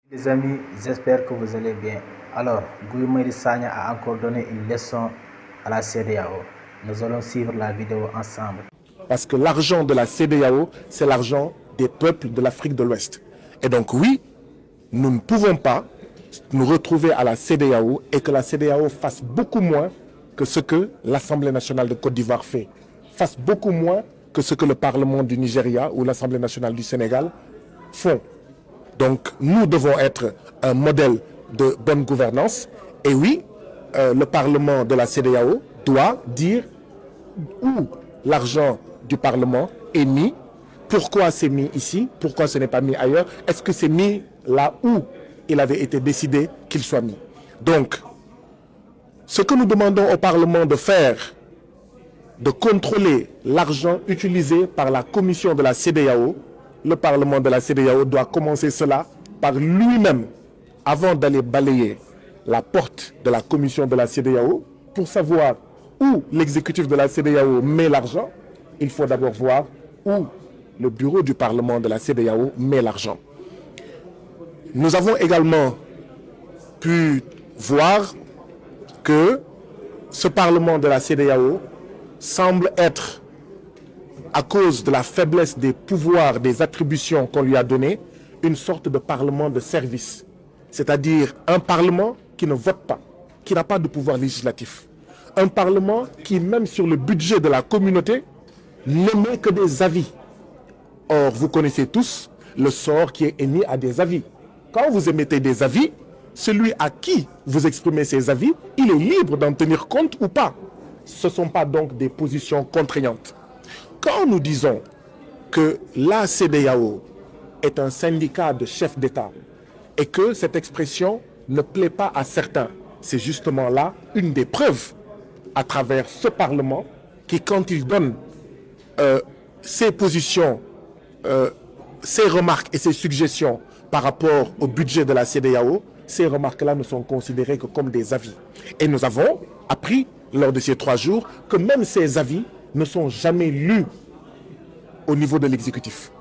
Les amis, j'espère que vous allez bien. Alors, Guy Marius Sagna a encore donné une leçon à la CEDEAO. Nous allons suivre la vidéo ensemble. Parce que l'argent de la CEDEAO, c'est l'argent des peuples de l'Afrique de l'Ouest. Et donc oui, nous ne pouvons pas nous retrouver à la CEDEAO et que la CEDEAO fasse beaucoup moins que ce que l'Assemblée nationale de Côte d'Ivoire fait, fasse beaucoup moins que ce que le Parlement du Nigeria ou l'Assemblée nationale du Sénégal font. Donc nous devons être un modèle de bonne gouvernance. Et oui, le Parlement de la CEDEAO doit dire où l'argent du Parlement est mis, pourquoi c'est mis ici, pourquoi ce n'est pas mis ailleurs, est-ce que c'est mis là où il avait été décidé qu'il soit mis. Donc, ce que nous demandons au Parlement de faire, de contrôler l'argent utilisé par la commission de la CEDEAO, le Parlement de la CEDEAO doit commencer cela par lui-même, avant d'aller balayer la porte de la commission de la CEDEAO, pour savoir où l'exécutif de la CEDEAO met l'argent. Il faut d'abord voir où le bureau du Parlement de la CEDEAO met l'argent. Nous avons également pu voir que ce Parlement de la CEDEAO semble être, à cause de la faiblesse des pouvoirs, des attributions qu'on lui a données, une sorte de Parlement de service. C'est-à-dire un Parlement qui ne vote pas, qui n'a pas de pouvoir législatif. Un Parlement qui, même sur le budget de la communauté, n'émet que des avis. Or, vous connaissez tous le sort qui est émis à des avis. Quand vous émettez des avis, celui à qui vous exprimez ces avis, il est libre d'en tenir compte ou pas. Ce ne sont pas donc des positions contraignantes. Quand nous disons que la CEDEAO est un syndicat de chefs d'État et que cette expression ne plaît pas à certains, c'est justement là une des preuves à travers ce Parlement qui, quand il donne ses positions, ses remarques et ses suggestions par rapport au budget de la CEDEAO, ces remarques-là ne sont considérées que comme des avis. Et nous avons appris lors de ces 3 jours que même ces avis ne sont jamais lus au niveau de l'exécutif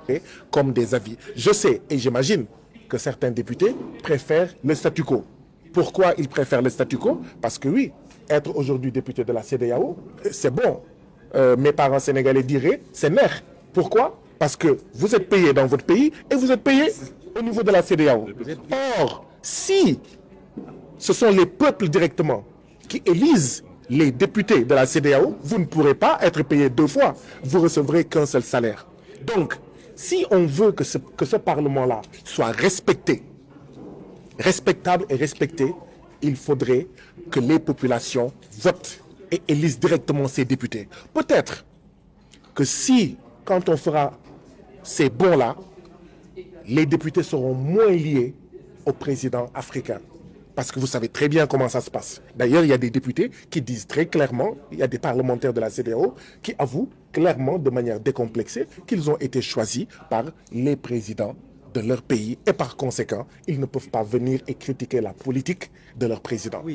comme des avis. Je sais et j'imagine que certains députés préfèrent le statu quo. Pourquoi ils préfèrent le statu quo? Parce que oui, être aujourd'hui député de la CEDEAO, c'est bon. Mes parents sénégalais diraient, c'est nerf. Pourquoi? Parce que vous êtes payé dans votre pays et vous êtes payé au niveau de la CEDEAO. Or, si ce sont les peuples directement qui élisent les députés de la CEDEAO, vous ne pourrez pas être payé 2 fois. Vous recevrez qu'un seul salaire. Donc, si on veut que ce Parlement-là soit respecté, respectable et respecté, il faudrait que les populations votent et élisent directement ces députés. Peut-être que si, quand on fera ces bons-là, les députés seront moins liés au président africain. Parce que vous savez très bien comment ça se passe. D'ailleurs, il y a des députés qui disent très clairement, il y a des parlementaires de la CEDEAO qui avouent clairement, de manière décomplexée, qu'ils ont été choisis par les présidents de leur pays. Et par conséquent, ils ne peuvent pas venir et critiquer la politique de leur président. Oui.